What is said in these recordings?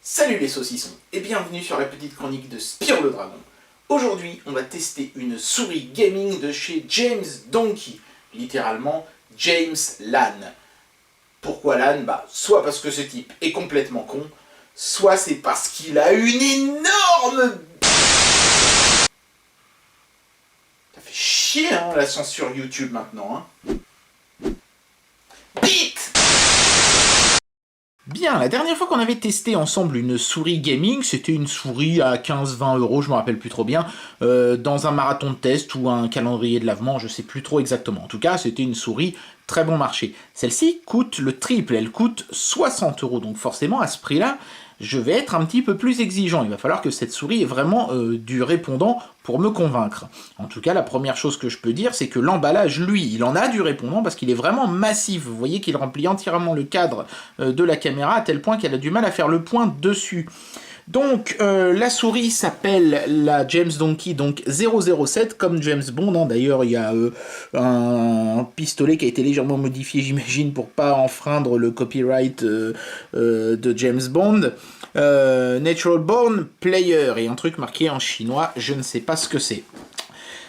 Salut les saucissons et bienvenue sur la petite chronique de Spyro le Dragon. Aujourd'hui, on va tester une souris gaming de chez James Donkey, littéralement James LAN. Pourquoi LAN? Soit parce que ce type est complètement con, soit c'est parce qu'il a une énorme... Ça fait chier la censure YouTube maintenant. Bite! Bien, la dernière fois qu'on avait testé ensemble une souris gaming, c'était une souris à 15-20 €, je me rappelle plus trop bien, dans un marathon de test ou un calendrier de lavement, je sais plus trop exactement. En tout cas, c'était une souris très bon marché. Celle-ci coûte le triple, elle coûte 60 €, donc forcément à ce prix-là, je vais être un petit peu plus exigeant. Il va falloir que cette souris ait vraiment du répondant pour me convaincre. En tout cas, la première chose que je peux dire, c'est que l'emballage, lui, il en a du répondant parce qu'il est vraiment massif. Vous voyez qu'il remplit entièrement le cadre de la caméra à tel point qu'elle a du mal à faire le point dessus. Donc, la souris s'appelle la James Donkey, donc 007, comme James Bond. D'ailleurs, il y a un pistolet qui a été légèrement modifié, j'imagine, pour pas enfreindre le copyright de James Bond. Natural Born Player, et un truc marqué en chinois, je ne sais pas ce que c'est.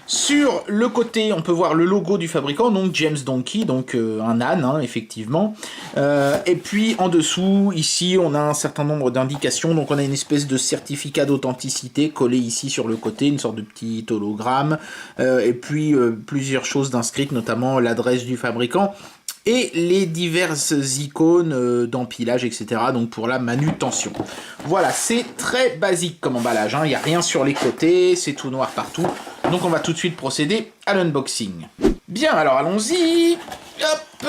Sur le côté, on peut voir le logo du fabricant, donc James Donkey, donc un âne, effectivement. Et puis en dessous, ici, on a un certain nombre d'indications. Donc on a une espèce de certificat d'authenticité collé ici sur le côté, une sorte de petit hologramme. Et puis plusieurs choses d'inscrites, notamment l'adresse du fabricant. Et les diverses icônes d'empilage, etc. Donc pour la manutention. Voilà, c'est très basique comme emballage. Il n'y a rien sur les côtés, c'est tout noir partout. Donc on va tout de suite procéder à l'unboxing. Bien, alors allons-y. Hop.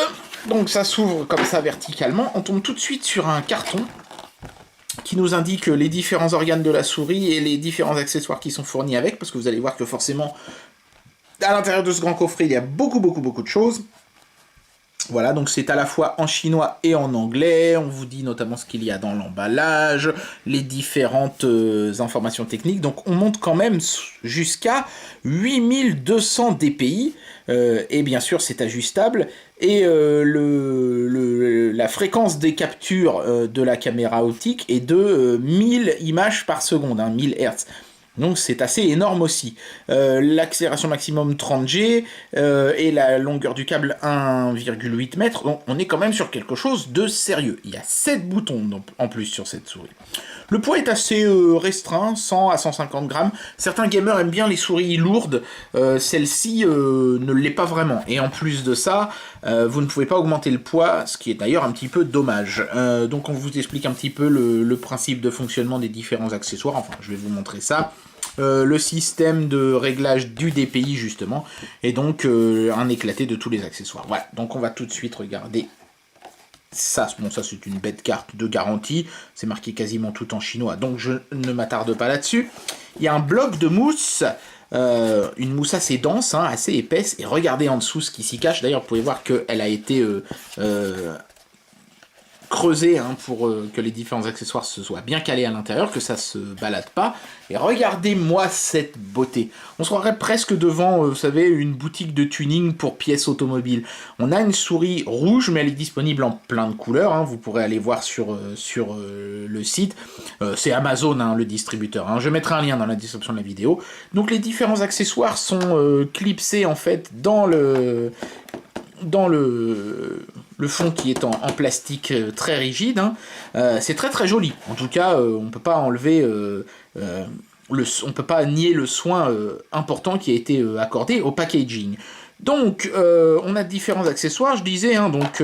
Donc ça s'ouvre comme ça verticalement. On tombe tout de suite sur un carton qui nous indique les différents organes de la souris et les différents accessoires qui sont fournis avec. Parce que vous allez voir que forcément, à l'intérieur de ce grand coffret, il y a beaucoup de choses. Voilà, donc c'est à la fois en chinois et en anglais, on vous dit notamment ce qu'il y a dans l'emballage, les différentes informations techniques, donc on monte quand même jusqu'à 8200 dpi, et bien sûr c'est ajustable, et la fréquence des captures de la caméra optique est de 1000 images par seconde, 1000 Hz. Donc c'est assez énorme aussi. L'accélération maximum 30G et la longueur du câble 1,8 m. Donc on est quand même sur quelque chose de sérieux. Il y a 7 boutons en plus sur cette souris. Le poids est assez restreint, 100 à 150 grammes. Certains gamers aiment bien les souris lourdes. Celle-ci ne l'est pas vraiment. Et en plus de ça, vous ne pouvez pas augmenter le poids, ce qui est d'ailleurs un petit peu dommage. Donc on vous explique un petit peu le principe de fonctionnement des différents accessoires. Enfin, je vais vous montrer ça. Le système de réglage du DPI justement, et donc un éclaté de tous les accessoires. Voilà, donc on va tout de suite regarder ça. Bon, ça c'est une bête carte de garantie, c'est marqué quasiment tout en chinois, donc je ne m'attarde pas là-dessus. Il y a un bloc de mousse, une mousse assez dense, assez épaisse, et regardez en dessous ce qui s'y cache. D'ailleurs, vous pouvez voir qu'elle a été creusé pour que les différents accessoires se soient bien calés à l'intérieur, que ça se balade pas. Et regardez-moi cette beauté. On se croirait presque devant, vous savez, une boutique de tuning pour pièces automobiles. On a une souris rouge, mais elle est disponible en plein de couleurs. Vous pourrez aller voir sur le site. C'est Amazon, le distributeur. Je mettrai un lien dans la description de la vidéo. Donc les différents accessoires sont clipsés en fait dans le fond qui est en plastique très rigide. C'est très joli. En tout cas, on ne peut pas enlever, on peut pas nier le soin important qui a été accordé au packaging. Donc, on a différents accessoires, je disais. Donc,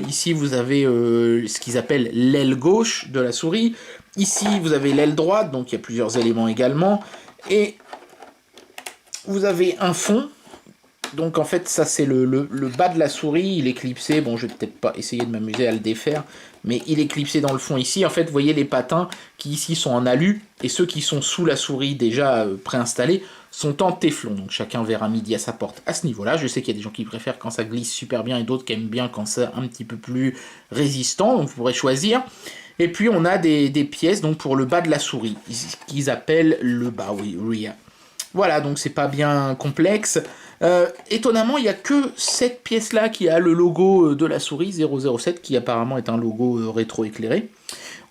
ici, vous avez ce qu'ils appellent l'aile gauche de la souris. Ici, vous avez l'aile droite, donc il y a plusieurs éléments également. Et vous avez un fond. Donc en fait ça c'est le bas de la souris, il est clipsé, bon je vais peut-être pas essayer de m'amuser à le défaire, mais il est clipsé dans le fond ici. En fait vous voyez les patins qui ici sont en alu, et ceux qui sont sous la souris déjà préinstallés sont en téflon, donc chacun verra midi à sa porte à ce niveau-là. Je sais qu'il y a des gens qui préfèrent quand ça glisse super bien et d'autres qui aiment bien quand c'est un petit peu plus résistant, donc vous pourrez choisir. Et puis on a des pièces donc pour le bas de la souris, qu'ils appellent le bas, oui, RIA. Voilà, donc c'est pas bien complexe. Étonnamment, il n'y a que cette pièce-là qui a le logo de la souris 007, qui apparemment est un logo rétro-éclairé.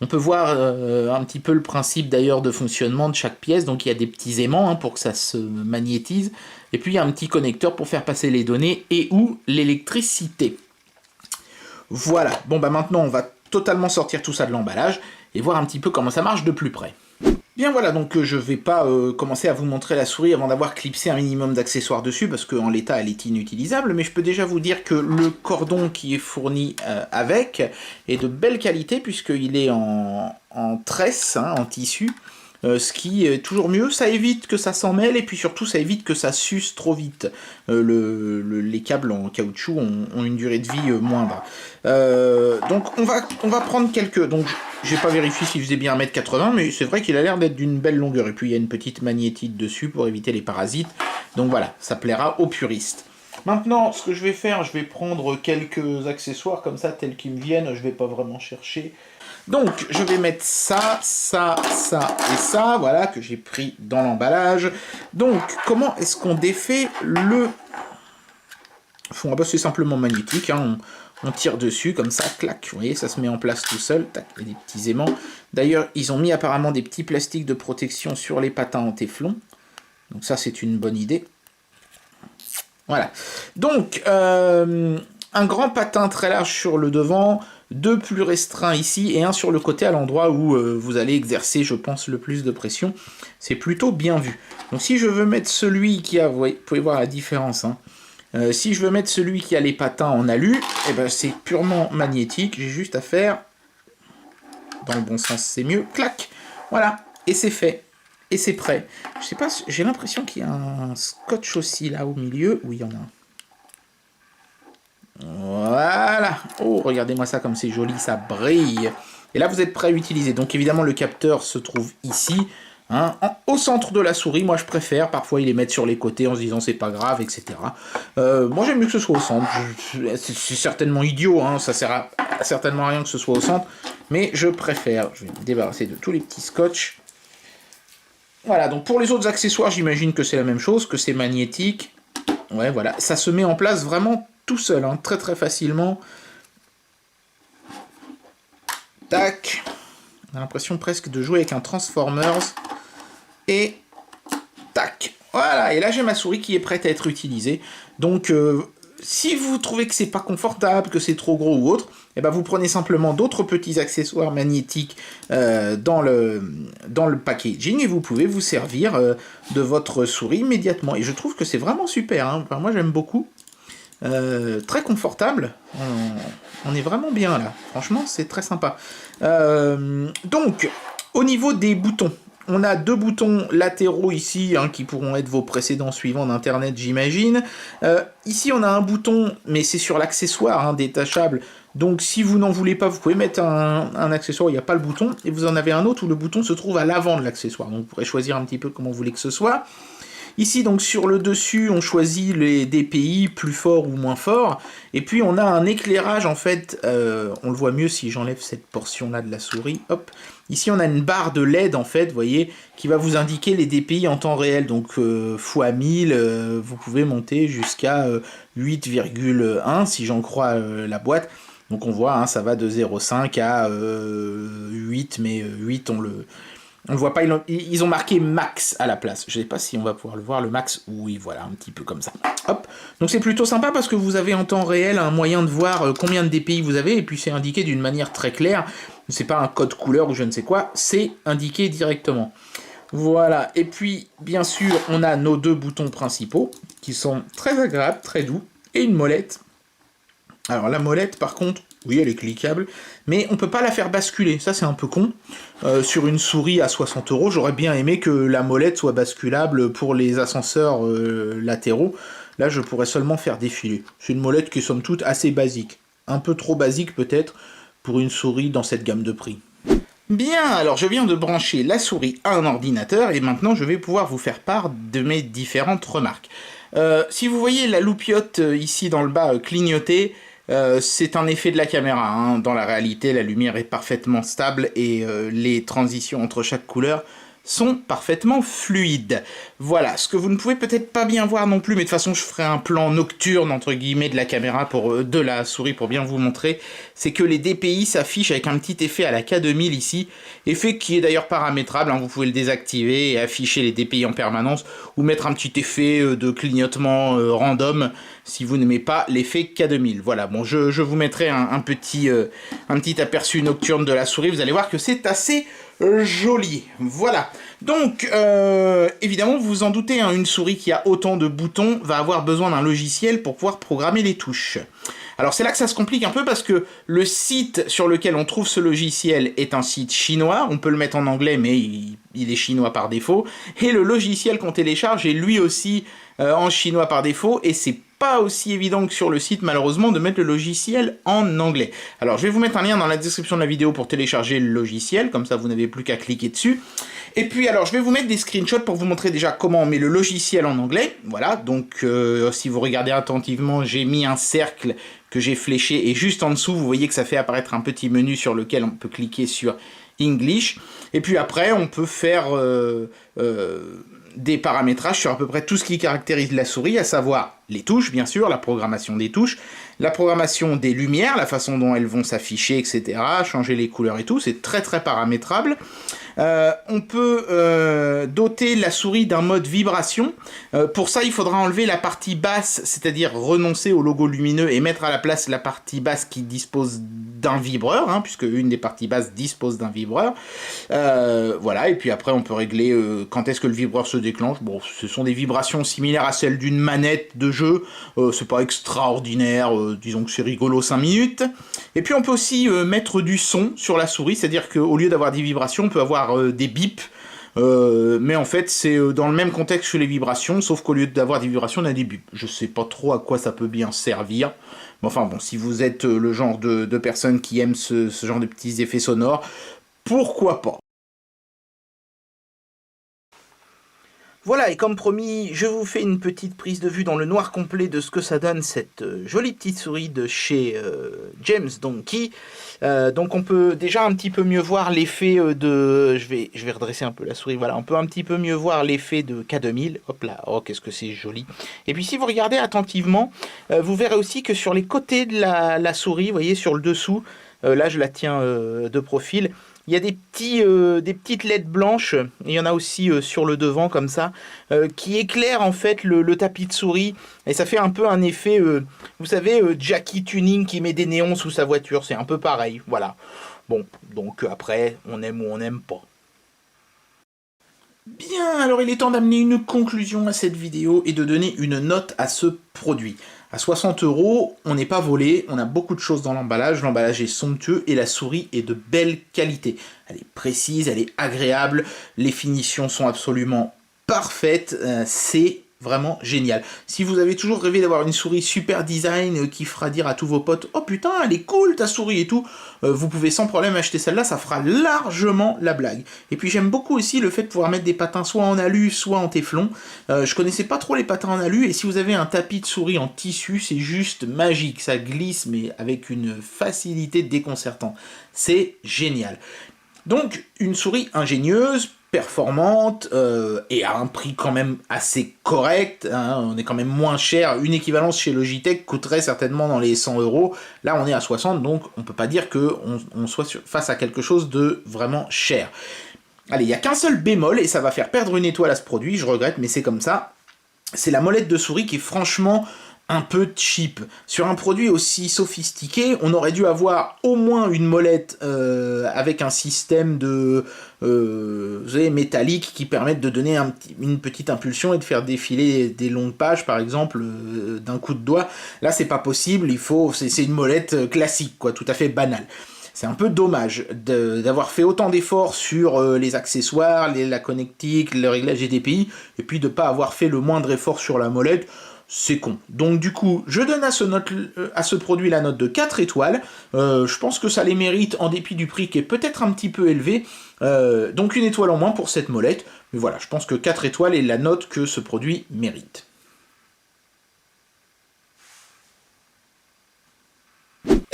On peut voir un petit peu le principe d'ailleurs de fonctionnement de chaque pièce. Donc il y a des petits aimants hein, pour que ça se magnétise. Et puis il y a un petit connecteur pour faire passer les données et ou l'électricité. Voilà, bon bah maintenant on va totalement sortir tout ça de l'emballage et voir un petit peu comment ça marche de plus près. Bien voilà, donc je vais pas commencer à vous montrer la souris avant d'avoir clipsé un minimum d'accessoires dessus, parce qu'en l'état elle est inutilisable, mais je peux déjà vous dire que le cordon qui est fourni avec est de belle qualité, puisqu'il est en tresse, hein, en tissu, ce qui est toujours mieux, ça évite que ça s'en mêle, et puis surtout ça évite que ça s'use trop vite. Les câbles en caoutchouc ont une durée de vie moindre. Donc on va prendre quelques... Donc j'ai pas vérifié s'il faisait bien 1m80, mais c'est vrai qu'il a l'air d'être d'une belle longueur. Et puis il y a une petite magnétite dessus pour éviter les parasites. Donc voilà, ça plaira aux puristes. Maintenant, ce que je vais faire, je vais prendre quelques accessoires comme ça, tels qu'ils me viennent. Je vais pas vraiment chercher. Donc, je vais mettre ça, ça, ça et ça, voilà, que j'ai pris dans l'emballage. Donc, comment est-ce qu'on défait le fond? Ah bah, c'est simplement magnétique, hein. On tire dessus, comme ça, clac, vous voyez, ça se met en place tout seul, tac, il y a des petits aimants. D'ailleurs, ils ont mis apparemment des petits plastiques de protection sur les patins en téflon. Donc ça, c'est une bonne idée. Voilà. Donc, un grand patin très large sur le devant, deux plus restreints ici, et un sur le côté à l'endroit où vous allez exercer, je pense, le plus de pression. C'est plutôt bien vu. Donc si je veux mettre celui qui a, vous pouvez voir la différence, hein. Si je veux mettre celui qui a les patins en alu, eh ben c'est purement magnétique, j'ai juste à faire, dans le bon sens c'est mieux, clac, voilà, et c'est fait, et c'est prêt. Je sais pas, j'ai l'impression qu'il y a un scotch aussi là au milieu, oui il y en a un. Voilà, oh regardez-moi ça comme c'est joli, ça brille. Et là vous êtes prêt à utiliser, donc évidemment le capteur se trouve ici, hein, au centre de la souris. Moi je préfère, parfois ils les mettent sur les côtés en se disant c'est pas grave, etc. Moi j'aime mieux que ce soit au centre, c'est certainement idiot, hein, ça sert à certainement à rien que ce soit au centre, mais je préfère. Je vais me débarrasser de tous les petits scotch. Voilà, donc pour les autres accessoires j'imagine que c'est la même chose, que c'est magnétique. Ouais voilà, ça se met en place vraiment tout seul, hein, très très facilement. Tac. On a l'impression presque de jouer avec un Transformers. Et tac. Voilà, et là j'ai ma souris qui est prête à être utilisée. Donc si vous trouvez que c'est pas confortable, que c'est trop gros ou autre, eh ben, vous prenez simplement d'autres petits accessoires magnétiques dans le packaging et vous pouvez vous servir de votre souris immédiatement. Et je trouve que c'est vraiment super, hein. Enfin, moi j'aime beaucoup. Très confortable. On est vraiment bien là. Franchement, c'est très sympa. Donc, au niveau des boutons, on a deux boutons latéraux ici, hein, qui pourront être vos précédents suivants d'internet, j'imagine. Ici, on a un bouton, mais c'est sur l'accessoire, hein, détachable. Donc, si vous n'en voulez pas, vous pouvez mettre un accessoire où il n'y a pas le bouton. Et vous en avez un autre où le bouton se trouve à l'avant de l'accessoire. Donc, vous pourrez choisir un petit peu comment vous voulez que ce soit. Ici, donc, sur le dessus, on choisit les DPI plus forts ou moins forts. Et puis, on a un éclairage, en fait, on le voit mieux si j'enlève cette portion-là de la souris. Hop. Ici, on a une barre de LED, en fait, vous voyez, qui va vous indiquer les DPI en temps réel. Donc, fois 1000, vous pouvez monter jusqu'à 8,1, si j'en crois la boîte. Donc, on voit, hein, ça va de 0,5 à 8, mais 8, on le voit pas, ils ont marqué max à la place. Je sais pas si on va pouvoir le voir, le max. Oui, voilà, un petit peu comme ça. Hop. Donc c'est plutôt sympa parce que vous avez en temps réel un moyen de voir combien de DPI vous avez, et puis c'est indiqué d'une manière très claire. C'est pas un code couleur ou je ne sais quoi, c'est indiqué directement. Voilà, et puis bien sûr, on a nos deux boutons principaux qui sont très agréables, très doux, et une molette. Alors la molette, par contre, oui, elle est cliquable, mais on peut pas la faire basculer, ça c'est un peu con. Sur une souris à 60 €, j'aurais bien aimé que la molette soit basculable pour les ascenseurs latéraux. Là, je pourrais seulement faire défiler. C'est une molette qui est somme toute assez basique. Un peu trop basique peut-être pour une souris dans cette gamme de prix. Bien, alors je viens de brancher la souris à un ordinateur et maintenant je vais pouvoir vous faire part de mes différentes remarques. Si vous voyez la loupiote ici dans le bas clignoter, c'est un effet de la caméra, hein. Dans la réalité, la lumière est parfaitement stable et les transitions entre chaque couleur sont parfaitement fluides. Voilà, ce que vous ne pouvez peut-être pas bien voir non plus, mais de toute façon je ferai un plan nocturne entre guillemets de la caméra de la souris pour bien vous montrer, c'est que les DPI s'affichent avec un petit effet à la K2000 ici, effet qui est d'ailleurs paramétrable, hein, vous pouvez le désactiver et afficher les DPI en permanence, ou mettre un petit effet de clignotement random si vous n'aimez pas l'effet K2000. Voilà, bon je vous mettrai un petit aperçu nocturne de la souris, vous allez voir que c'est assez joli. Voilà. Donc, évidemment, vous vous en doutez, hein, une souris qui a autant de boutons va avoir besoin d'un logiciel pour pouvoir programmer les touches. Alors c'est là que ça se complique un peu parce que le site sur lequel on trouve ce logiciel est un site chinois, on peut le mettre en anglais mais il est chinois par défaut, et le logiciel qu'on télécharge est lui aussi en chinois par défaut, et c'est pas aussi évident que sur le site malheureusement de mettre le logiciel en anglais. Alors je vais vous mettre un lien dans la description de la vidéo pour télécharger le logiciel, comme ça vous n'avez plus qu'à cliquer dessus. Et puis alors je vais vous mettre des screenshots pour vous montrer déjà comment on met le logiciel en anglais. Voilà, donc si vous regardez attentivement, j'ai mis un cercle que j'ai fléché, et juste en dessous vous voyez que ça fait apparaître un petit menu sur lequel on peut cliquer sur English. Et puis après on peut faire des paramétrages sur à peu près tout ce qui caractérise la souris, à savoir les touches bien sûr, la programmation des touches, la programmation des lumières, la façon dont elles vont s'afficher, etc., changer les couleurs et tout, c'est très paramétrable. On peut doter la souris d'un mode vibration. Pour ça, il faudra enlever la partie basse, c'est-à-dire renoncer au logo lumineux et mettre à la place la partie basse qui dispose d'un vibreur, hein, puisque une des parties basses dispose d'un vibreur. Voilà, et puis après, on peut régler quand est-ce que le vibreur se déclenche. Bon, ce sont des vibrations similaires à celles d'une manette de jeu. C'est pas extraordinaire, disons que c'est rigolo 5 minutes. Et puis, on peut aussi mettre du son sur la souris, c'est-à-dire qu'au lieu d'avoir des vibrations, on peut avoir des bips, mais en fait c'est dans le même contexte que les vibrations, sauf qu'au lieu d'avoir des vibrations on a des bips. Je sais pas trop à quoi ça peut bien servir, mais enfin bon, si vous êtes le genre de personnes qui aiment ce genre de petits effets sonores, pourquoi pas. Voilà, et comme promis, je vous fais une petite prise de vue dans le noir complet de ce que ça donne, cette jolie petite souris de chez James Donkey. Donc on peut déjà un petit peu mieux voir l'effet de... Je vais redresser un peu la souris, voilà, on peut un petit peu mieux voir l'effet de K2000. Hop là, oh qu'est-ce que c'est joli. Et puis si vous regardez attentivement, vous verrez aussi que sur les côtés de la souris, vous voyez sur le dessous, là je la tiens de profil, il y a des petites LED blanches, et il y en a aussi sur le devant comme ça, qui éclairent en fait le tapis de souris, et ça fait un peu un effet, vous savez, Jackie Tuning qui met des néons sous sa voiture, c'est un peu pareil, voilà. Bon, donc après, on aime ou on n'aime pas. Bien, alors il est temps d'amener une conclusion à cette vidéo et de donner une note à ce produit. À 60 €, on n'est pas volé, on a beaucoup de choses dans l'emballage est somptueux et la souris est de belle qualité. Elle est précise, elle est agréable, les finitions sont absolument parfaites, c'est vraiment génial. Si vous avez toujours rêvé d'avoir une souris super design qui fera dire à tous vos potes « Oh putain, elle est cool ta souris et tout », vous pouvez sans problème acheter celle-là, ça fera largement la blague. Et puis j'aime beaucoup aussi le fait de pouvoir mettre des patins soit en alu, soit en téflon. Je connaissais pas trop les patins en alu, et si vous avez un tapis de souris en tissu, c'est juste magique. Ça glisse, mais avec une facilité déconcertante. C'est génial. Donc, une souris ingénieuse, performante, et à un prix quand même assez correct, hein, on est quand même moins cher, une équivalence chez Logitech coûterait certainement dans les 100 €, là on est à 60, donc on peut pas dire qu'on soit face à quelque chose de vraiment cher. Allez, il n'y a qu'un seul bémol, et ça va faire perdre une étoile à ce produit, je regrette, mais c'est comme ça, c'est la molette de souris qui est franchement un peu cheap. Sur un produit aussi sophistiqué, on aurait dû avoir au moins une molette avec un système de vous savez, métallique qui permette de donner une petite impulsion et de faire défiler des longues pages, par exemple, d'un coup de doigt. Là, c'est pas possible, c'est une molette classique, quoi, tout à fait banale. C'est un peu dommage d'avoir fait autant d'efforts sur les accessoires, la connectique, le réglage GDPI, et puis de ne pas avoir fait le moindre effort sur la molette. C'est con. Donc du coup, je donne à ce produit la note de 4 étoiles. Je pense que ça les mérite en dépit du prix qui est peut-être un petit peu élevé. Donc une étoile en moins pour cette molette. Mais voilà, je pense que 4 étoiles est la note que ce produit mérite.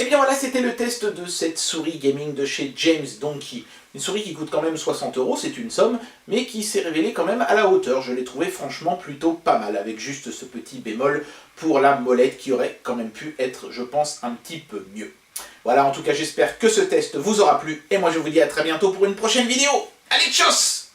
Et bien voilà, c'était le test de cette souris gaming de chez James Donkey. Une souris qui coûte quand même 60 euros, c'est une somme, mais qui s'est révélée quand même à la hauteur. Je l'ai trouvé franchement plutôt pas mal, avec juste ce petit bémol pour la molette qui aurait quand même pu être, je pense, un petit peu mieux. Voilà, en tout cas, j'espère que ce test vous aura plu, et moi je vous dis à très bientôt pour une prochaine vidéo. Allez, tchuss!